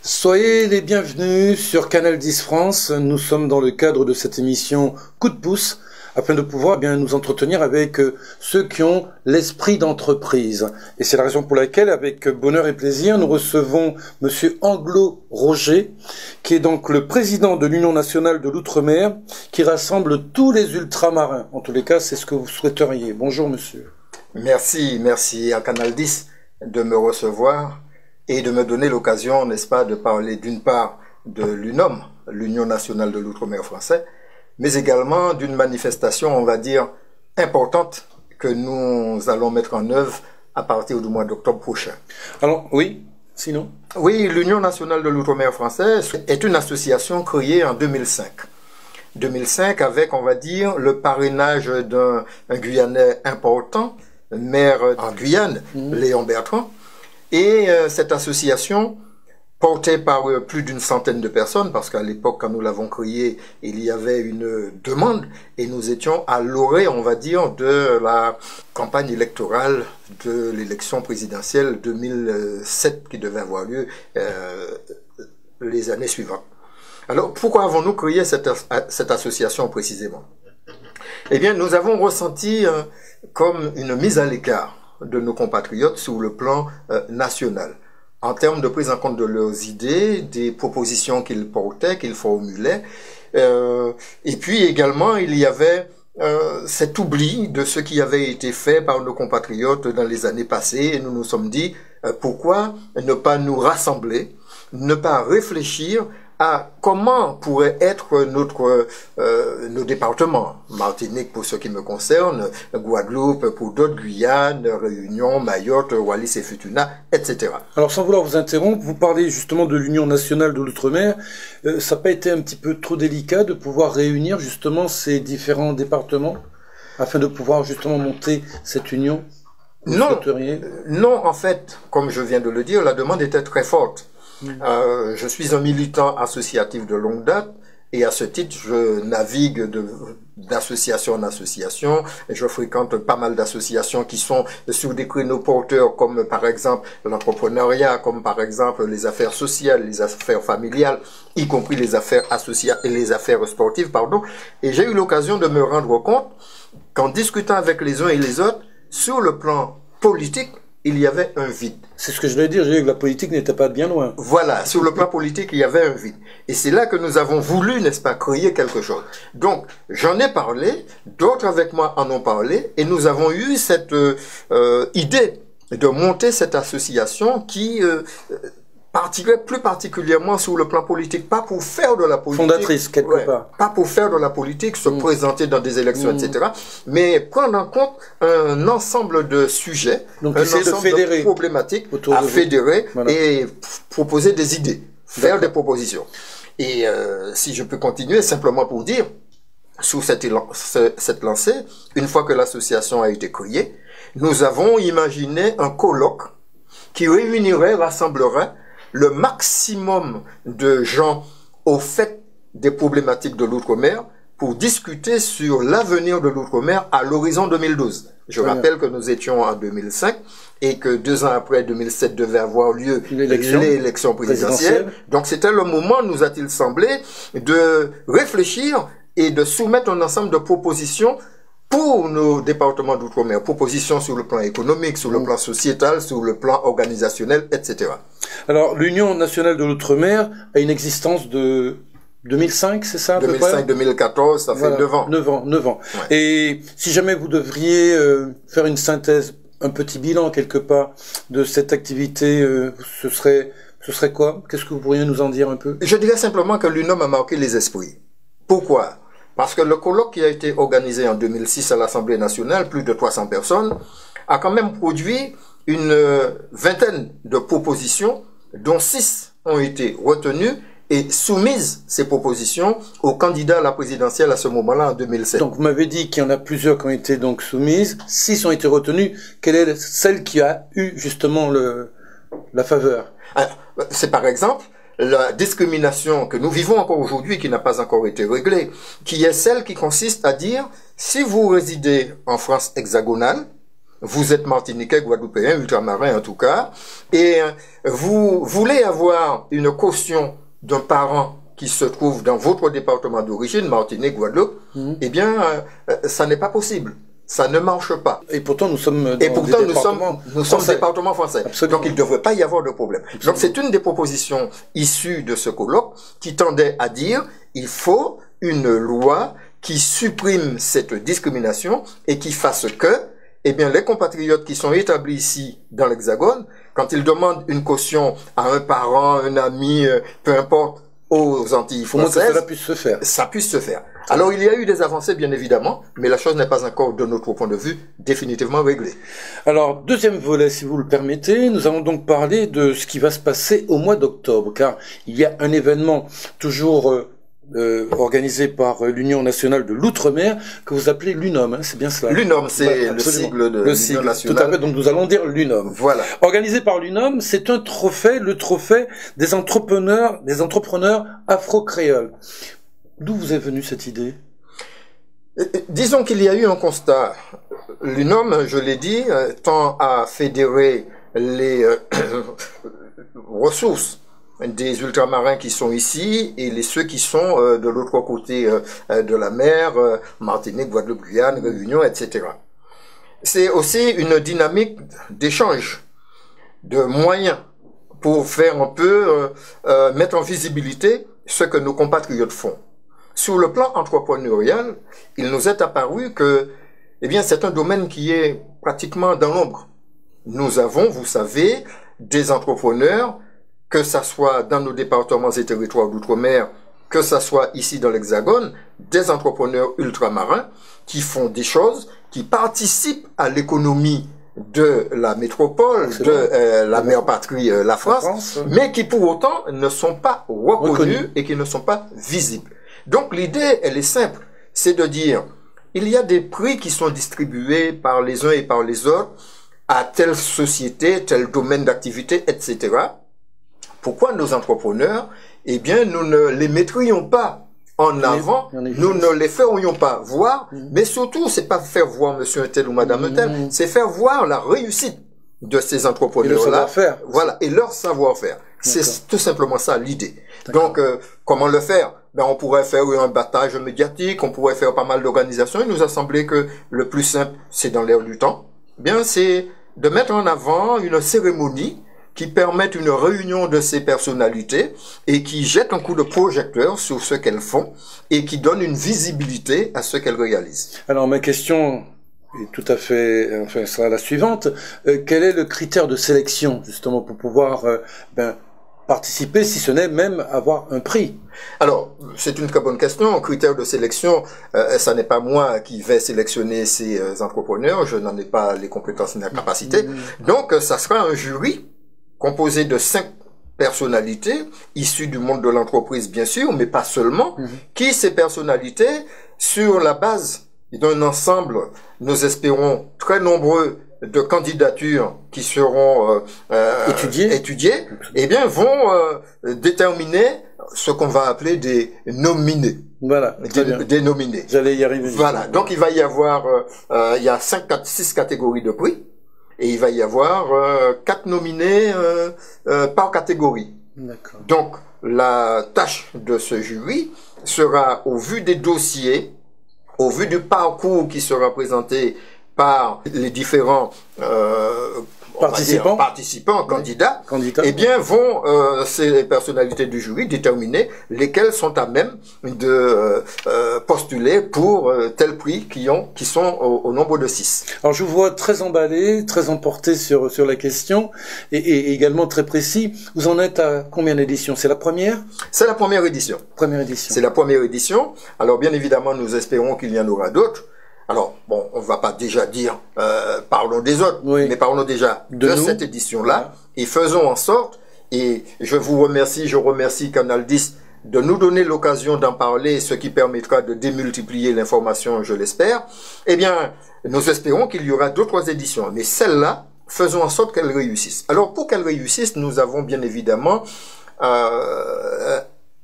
Soyez les bienvenus sur Canal 10 France. Nous sommes dans le cadre de cette émission Coup de pouce afin de pouvoir nous entretenir avec ceux qui ont l'esprit d'entreprise. Et c'est la raison pour laquelle, avec bonheur et plaisir, nous recevons Monsieur Anglo Roger, qui est donc le président de l'Union nationale de l'Outre-mer, qui rassemble tous les ultramarins. En tous les cas, c'est ce que vous souhaiteriez. Bonjour, monsieur. Merci à Canal 10 de me recevoir et de me donner l'occasion, n'est-ce pas, de parler d'une part de l'UNOM, l'Union nationale de l'Outre-mer français, mais également d'une manifestation, on va dire, importante que nous allons mettre en œuvre à partir du mois d'octobre prochain. Alors, oui, sinon? Oui, l'Union nationale de l'Outre-mer français est une association créée en 2005. 2005 avec, on va dire, le parrainage d'un Guyanais important, maire en Guyane, Léon Bertrand. Et cette association, portée par plus d'une centaine de personnes, parce qu'à l'époque, quand nous l'avons créée, il y avait une demande, et nous étions à l'orée, on va dire, de la campagne électorale de l'élection présidentielle 2007, qui devait avoir lieu les années suivantes. Alors, pourquoi avons-nous créé cette association précisément? Eh bien, nous avons ressenti comme une mise à l'écart de nos compatriotes sur le plan national, en termes de prise en compte de leurs idées, des propositions qu'ils portaient, qu'ils formulaient. Et puis également, il y avait cet oubli de ce qui avait été fait par nos compatriotes dans les années passées. Et nous nous sommes dit, pourquoi ne pas nous rassembler, ne pas réfléchir à comment pourrait être nos départements. Martinique pour ce qui me concerne, Guadeloupe pour d'autres, Guyane, Réunion, Mayotte, Wallis et Futuna, etc. Alors sans vouloir vous interrompre, vous parlez justement de l'Union nationale de l'Outre-mer. Ça n'a pas été un petit peu trop délicat de pouvoir réunir justement ces différents départements afin de pouvoir justement monter cette union? Non, non, en fait, comme je viens de le dire, la demande était très forte. Je suis un militant associatif de longue date et à ce titre, je navigue d'association en association. Je fréquente pas mal d'associations qui sont sur des créneaux porteurs comme par exemple l'entrepreneuriat, comme par exemple les affaires sociales, les affaires familiales, y compris les affaires les affaires sportives, pardon. Et j'ai eu l'occasion de me rendre compte qu'en discutant avec les uns et les autres, sur le plan politique, il y avait un vide. C'est ce que je voulais dire, j'ai dit que la politique n'était pas bien loin. Voilà, sur le plan politique, il y avait un vide. Et c'est là que nous avons voulu, n'est-ce pas, créer quelque chose. Donc, j'en ai parlé, d'autres avec moi en ont parlé, et nous avons eu cette idée de monter cette association qui partirait plus particulièrement sur le plan politique, pas pour faire de la politique. Fondatrice, quelque part. Pas pour faire de la politique, se présenter dans des élections, etc. Mais prendre en compte un ensemble de sujets, donc, un ensemble de problématiques à fédérer et proposer des idées, faire des propositions. Et si je peux continuer, simplement pour dire, sous cette lancée, une fois que l'association a été créée, nous avons imaginé un colloque qui réunirait, rassemblerait le maximum de gens au fait des problématiques de l'outre-mer pour discuter sur l'avenir de l'outre-mer à l'horizon 2012. Je rappelle que nous étions en 2005 et que 2 ans après 2007 devait avoir lieu l'élection présidentielle. Donc c'était le moment, nous a-t-il semblé, de réfléchir et de soumettre un ensemble de propositions pour nos départements d'outre-mer, propositions sur le plan économique, sur le plan sociétal, sur le plan organisationnel, etc. Alors, l'Union nationale de l'Outre-mer a une existence de 2005, c'est ça? 2005-2014, ça fait 9 ans. 9 ans. Ouais. Et si jamais vous devriez faire une synthèse, un petit bilan quelque part de cette activité, ce serait quoi? Qu'est-ce que vous pourriez nous en dire un peu? Je dirais simplement que l'UNOM a marqué les esprits. Pourquoi? Parce que le colloque qui a été organisé en 2006 à l'Assemblée nationale, plus de 300 personnes, a quand même produit une vingtaine de propositions, dont 6 ont été retenues et soumises ces propositions aux candidats à la présidentielle à ce moment-là en 2007. Donc vous m'avez dit qu'il y en a plusieurs qui ont été donc soumises, 6 ont été retenues. Quelle est celle qui a eu justement la faveur? C'est par exemple la discrimination que nous vivons encore aujourd'hui, qui n'a pas encore été réglée, qui est celle qui consiste à dire, si vous résidez en France hexagonale, vous êtes martiniquais, guadeloupéen, ultramarin en tout cas, et vous voulez avoir une caution d'un parent qui se trouve dans votre département d'origine, Martinique, Guadeloupe, eh bien, ça n'est pas possible. Ça ne marche pas. Et pourtant, nous sommes dans nous sommes département français. Absolument. Donc, il ne devrait pas y avoir de problème. Absolument. Donc, c'est une des propositions issues de ce colloque qui tendait à dire il faut une loi qui supprime cette discrimination et qui fasse que, eh bien, les compatriotes qui sont établis ici dans l'Hexagone, quand ils demandent une caution à un parent, un ami, peu importe, aux Antilles françaises, que cela puisse se faire. Ça puisse se faire. Alors, il y a eu des avancées, bien évidemment, mais la chose n'est pas encore, de notre point de vue, définitivement réglée. Alors, deuxième volet, si vous le permettez, nous allons donc parler de ce qui va se passer au mois d'octobre, car il y a un événement toujours organisé par l'Union nationale de l'Outre-mer, que vous appelez l'UNOM, hein, c'est bien cela? L'UNOM, c'est le sigle de l'Union nationale. Tout à fait, donc nous allons dire l'UNOM. Voilà. Organisé par l'UNOM, c'est un trophée, le trophée des entrepreneurs afro-créoles. D'où vous est venue cette idée? Disons qu'il y a eu un constat. L'UNOM, je l'ai dit, tend à fédérer les ressources des ultramarins qui sont ici et ceux qui sont de l'autre côté de la mer, Martinique, Guadeloupe, Guyane, Réunion, etc. C'est aussi une dynamique d'échange de moyens pour faire un peu mettre en visibilité ce que nos compatriotes font. Sur le plan entrepreneurial, il nous est apparu que, eh bien, c'est un domaine qui est pratiquement dans l'ombre. Nous avons, vous savez, des entrepreneurs, que ça soit dans nos départements et territoires d'outre-mer, que ça soit ici dans l'Hexagone, des entrepreneurs ultramarins qui font des choses, qui participent à l'économie de la métropole, de la mère patrie, la France, mais qui pour autant ne sont pas reconnus et qui ne sont pas visibles. Donc l'idée, elle est simple, c'est de dire, il y a des prix qui sont distribués par les uns et par les autres à telle société, tel domaine d'activité, etc. Pourquoi nos entrepreneurs, eh bien, nous ne les mettrions pas en avant, nous ne les ferions pas voir, mais surtout, c'est pas faire voir monsieur un tel ou madame un tel, c'est faire voir la réussite de ces entrepreneurs-là. Voilà, et leur savoir-faire. C'est tout simplement ça l'idée. Donc, comment le faire? Ben, on pourrait faire un battage médiatique, on pourrait faire pas mal d'organisations. Il nous a semblé que le plus simple, c'est dans l'air du temps. Bien, c'est de mettre en avant une cérémonie qui permette une réunion de ces personnalités et qui jette un coup de projecteur sur ce qu'elles font et qui donne une visibilité à ce qu'elles réalisent. Alors, ma question est tout à fait, enfin, sera la suivante. Quel est le critère de sélection, justement, pour pouvoir, participer, si ce n'est même avoir un prix? Alors, c'est une très bonne question. Critère de sélection, ça n'est pas moi qui vais sélectionner ces entrepreneurs. Je n'en ai pas les compétences ni la capacité. Donc, ça sera un jury composé de 5 personnalités issues du monde de l'entreprise, bien sûr, mais pas seulement, qui ces personnalités, sur la base d'un ensemble, nous espérons très nombreux de candidatures qui seront étudiées, eh bien, vont déterminer ce qu'on va appeler des nominés. Voilà. Des nominés. J'allais y arriver. Voilà. Donc, il va y avoir, il y a 6 catégories de prix. Et il va y avoir 4 nominés par catégorie. Donc, la tâche de ce jury sera, au vu des dossiers, au vu du parcours qui sera présenté par les différents participants, candidats, eh bien, vont ces personnalités du jury déterminer lesquels sont à même de postuler pour tel prix qui sont au nombre de 6. Alors, je vous vois très emballé, très emporté sur la question et également très précis. Vous en êtes à combien d'éditions? C'est la première? C'est la première édition. Première édition. C'est la première édition. Alors, bien évidemment, nous espérons qu'il y en aura d'autres. Alors, bon, on va pas déjà dire, parlons des autres, mais parlons déjà de cette édition-là, et faisons en sorte, et je remercie Canal 10 de nous donner l'occasion d'en parler, ce qui permettra de démultiplier l'information, je l'espère. Eh bien, nous espérons qu'il y aura d'autres éditions, mais celle-là, faisons en sorte qu'elle réussisse. Alors, pour qu'elle réussisse, nous avons bien évidemment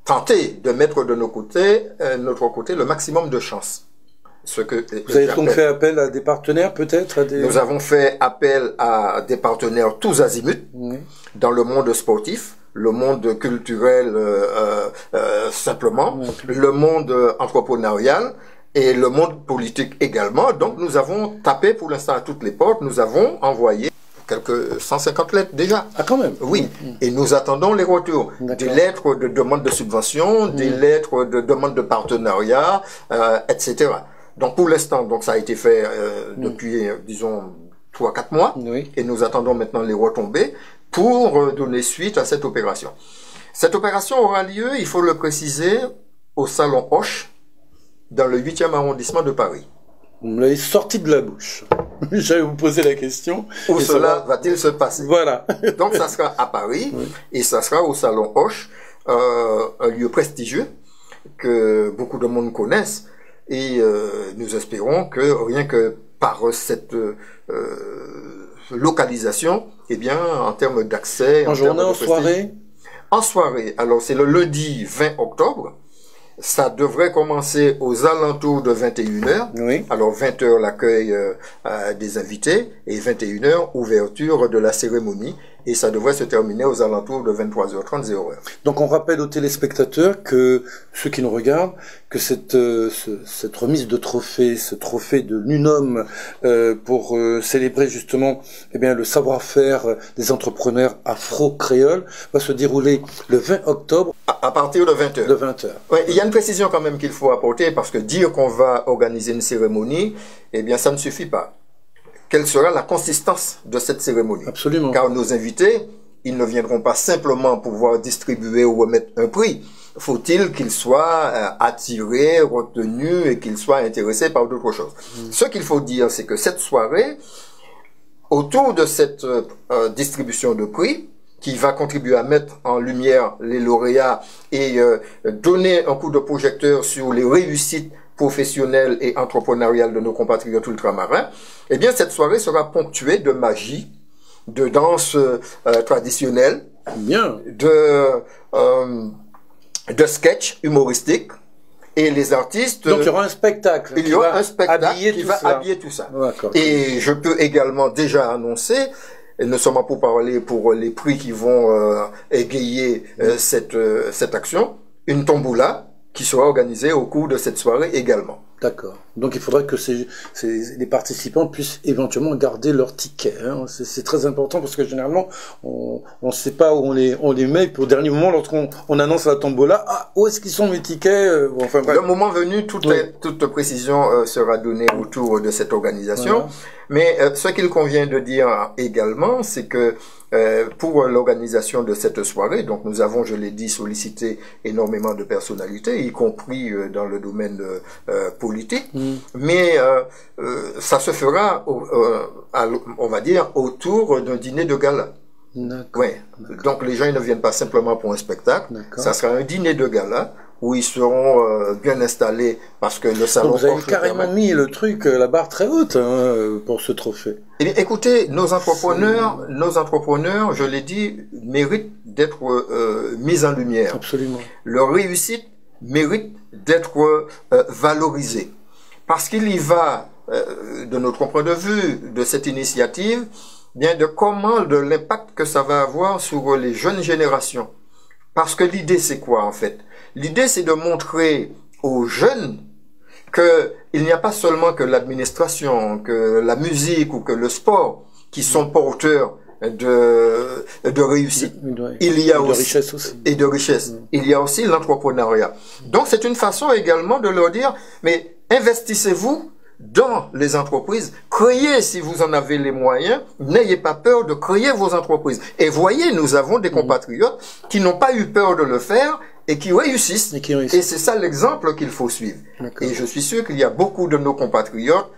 tenté de mettre de notre côté le maximum de chance. ce que vous avez donc fait appel à des partenaires peut-être Nous avons fait appel à des partenaires tous azimuts, oui, dans le monde sportif, le monde culturel simplement, oui, le monde entrepreneurial et le monde politique également. Donc nous avons tapé pour l'instant à toutes les portes, nous avons envoyé quelques 150 lettres déjà. Ah, quand même. Oui. Et nous attendons les retours. Des lettres de demande de subvention, des lettres de demande de partenariat, etc. Donc, pour l'instant, donc, ça a été fait depuis, disons, 3-4 mois. Oui. Et nous attendons maintenant les retombées pour donner suite à cette opération. Cette opération aura lieu, il faut le préciser, au Salon Hoche, dans le 8e arrondissement de Paris. Vous me l'avez sorti de la bouche. J'allais vous poser la question. Où cela va-t-il se passer? Voilà. Donc ça sera à Paris, oui, et ça sera au Salon Hoche, un lieu prestigieux que beaucoup de monde connaissent, et nous espérons que rien que par cette localisation, eh bien, en termes d'accès... En journée, en soirée? En soirée. Alors c'est le lundi 20 octobre. Ça devrait commencer aux alentours de 21h. Oui. Alors 20h l'accueil des invités et 21h ouverture de la cérémonie. Et ça devrait se terminer aux alentours de 23h30, 0h. Donc on rappelle aux téléspectateurs que, ceux qui nous regardent, que cette remise de trophée, ce trophée de l'UNOM pour célébrer justement le savoir-faire des entrepreneurs afro-créoles va se dérouler le 20 octobre. À partir de 20h. De 20h. Oui, il y a une précision quand même qu'il faut apporter, parce que dire qu'on va organiser une cérémonie, eh bien ça ne suffit pas. Quelle sera la consistance de cette cérémonie? Absolument. Car nos invités, ils ne viendront pas simplement pour pouvoir distribuer ou remettre un prix. Faut-il qu'ils soient attirés, retenus et qu'ils soient intéressés par d'autres choses. Ce qu'il faut dire, c'est que cette soirée, autour de cette distribution de prix, qui va contribuer à mettre en lumière les lauréats et donner un coup de projecteur sur les réussites professionnelles et entrepreneuriales de nos compatriotes ultramarins, eh bien cette soirée sera ponctuée de magie, de danse traditionnelle, bien, de sketch humoristique, et les artistes... Donc il y aura un spectacle. Il y aura un spectacle qui va habiller tout ça. Et je peux également déjà annoncer, et ne seulement pour parler pour les prix qui vont égayer cette action, une tombola qui sera organisée au cours de cette soirée également. D'accord. Donc il faudrait que les participants puissent éventuellement garder leur ticket. Hein. C'est très important parce que généralement on ne sait pas où on les met. Puis au dernier moment, lorsqu'on annonce la tombola, ah, où est-ce qu'ils sont mes tickets? Enfin, bref. Le moment venu, toute précision sera donnée autour de cette organisation. Voilà. Mais ce qu'il convient de dire également, c'est que pour l'organisation de cette soirée, donc nous avons, je l'ai dit, sollicité énormément de personnalités, y compris dans le domaine politique, mais ça se fera, on va dire, autour d'un dîner de gala. Ouais. Donc les gens ne viennent pas simplement pour un spectacle, ça sera un dîner de gala où ils seront bien installés parce que le salon... Donc vous avez carrément mis le truc, la barre très haute pour ce trophée. Eh bien, écoutez, nos entrepreneurs, je l'ai dit, méritent d'être mis en lumière. Absolument. Leur réussite mérite d'être valorisée. Parce qu'il y va, de notre point de vue, de cette initiative, bien de l'impact que ça va avoir sur les jeunes générations. Parce que l'idée, c'est quoi, en fait? L'idée, c'est de montrer aux jeunes qu'il n'y a pas seulement que l'administration, que la musique ou que le sport qui sont porteurs de réussite. Il y a aussi, richesse aussi. Et de richesse. Il y a aussi l'entrepreneuriat. Donc, c'est une façon également de leur dire, mais investissez-vous dans les entreprises, créez si vous en avez les moyens, n'ayez pas peur de créer vos entreprises. Et voyez, nous avons des compatriotes qui n'ont pas eu peur de le faire et qui réussissent. Et c'est ça l'exemple qu'il faut suivre. Et je suis sûr qu'il y a beaucoup de nos compatriotes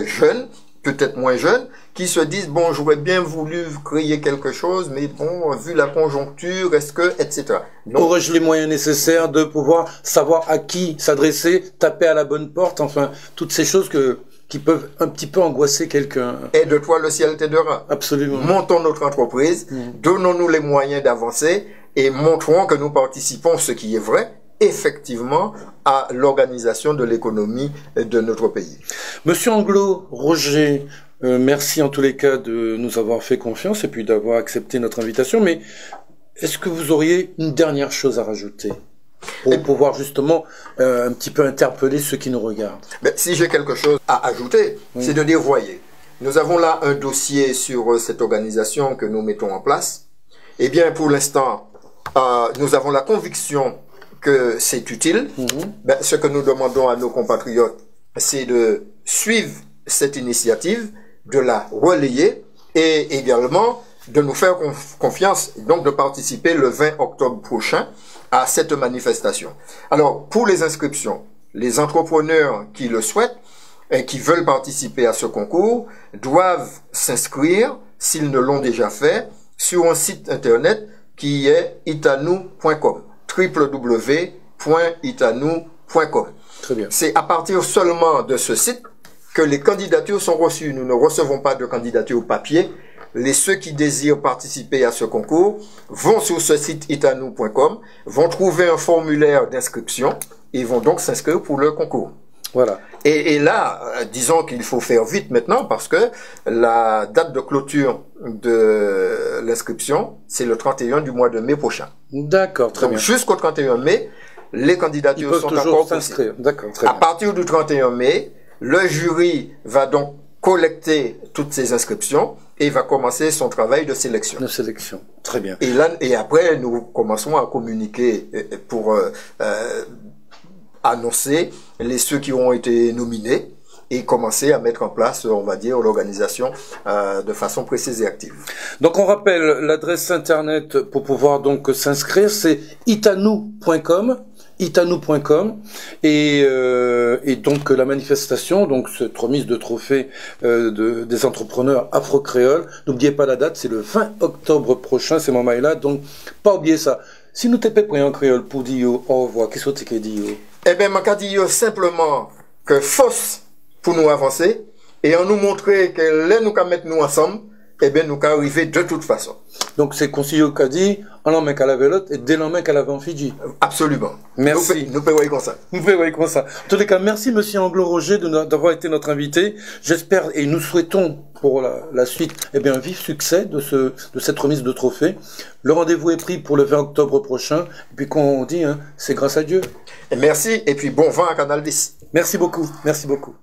jeunes, peut-être moins jeunes, qui se disent, bon, j'aurais bien voulu créer quelque chose, mais bon, vu la conjoncture, est-ce que, etc. Aurais-je les moyens nécessaires de pouvoir savoir à qui s'adresser, taper à la bonne porte, enfin, toutes ces choses qui peuvent un petit peu angoisser quelqu'un. Et de toi, le ciel t'aidera. Absolument. Montons notre entreprise, donnons-nous les moyens d'avancer et montrons que nous participons, ce qui est vrai, effectivement à l'organisation de l'économie de notre pays. Monsieur Anglo-Roger, merci en tous les cas de nous avoir fait confiance et puis d'avoir accepté notre invitation, mais est-ce que vous auriez une dernière chose à rajouter pour pouvoir justement un petit peu interpeller ceux qui nous regardent? Si j'ai quelque chose à ajouter, c'est de dire, voyez, nous avons là un dossier sur cette organisation que nous mettons en place. Eh bien, pour l'instant, nous avons la conviction que c'est utile. Ce que nous demandons à nos compatriotes, c'est de suivre cette initiative, de la relayer et également de nous faire confiance, donc de participer le 20 octobre prochain à cette manifestation. Alors, pour les inscriptions, les entrepreneurs qui le souhaitent et qui veulent participer à ce concours doivent s'inscrire, s'ils ne l'ont déjà fait, sur un site internet qui est itanou.com, www.itanou.com. Très bien. C'est à partir seulement de ce site que les candidatures sont reçues. Nous ne recevons pas de candidatures papier. Ceux qui désirent participer à ce concours vont sur ce site itanou.com, vont trouver un formulaire d'inscription et vont donc s'inscrire pour le concours. Voilà. Et là, disons qu'il faut faire vite maintenant parce que la date de clôture de l'inscription, c'est le 31 du mois de mai prochain. D'accord, très bien. Jusqu'au 31 mai, les candidatures sont encore s'inscrire. D'accord, très bien. À partir du 31 mai, le jury va donc collecter toutes ces inscriptions et va commencer son travail de sélection. De sélection, très bien. Et après, nous commencerons à communiquer pour annoncer ceux qui ont été nominés et commencer à mettre en place, on va dire, l'organisation de façon précise et active. Donc on rappelle l'adresse internet pour pouvoir donc s'inscrire, c'est itanou.com. itanou.com et donc la manifestation, donc cette remise de trophées des entrepreneurs afro-créoles, n'oubliez pas la date, c'est le 20 octobre prochain, c'est mon mail là, donc pas oublier ça. Si nous t'es prêts en créole pour dire au revoir, qu'est-ce que tu dis? Eh bien, je dis simplement que force pour nous avancer et en nous montrer que là nous qu'à mettre nous ensemble, eh bien nous qu'à arriver de toute façon. Donc c'est conseiller qu'a dit, en l'en met qu'à la velotte et dès l'en met qu'à la en Fidji. Absolument. Merci. Nous pouvons comme ça. Nous pouvons comme ça. En tous les cas, merci Monsieur Anglo-Roger d'avoir été notre invité. J'espère et nous souhaitons pour la suite, eh bien, vif succès de cette remise de trophée. Le rendez-vous est pris pour le 20 octobre prochain. Et puis qu'on dit, hein, c'est grâce à Dieu. Et merci et puis bon vent à Canal 10. Merci beaucoup. Merci beaucoup.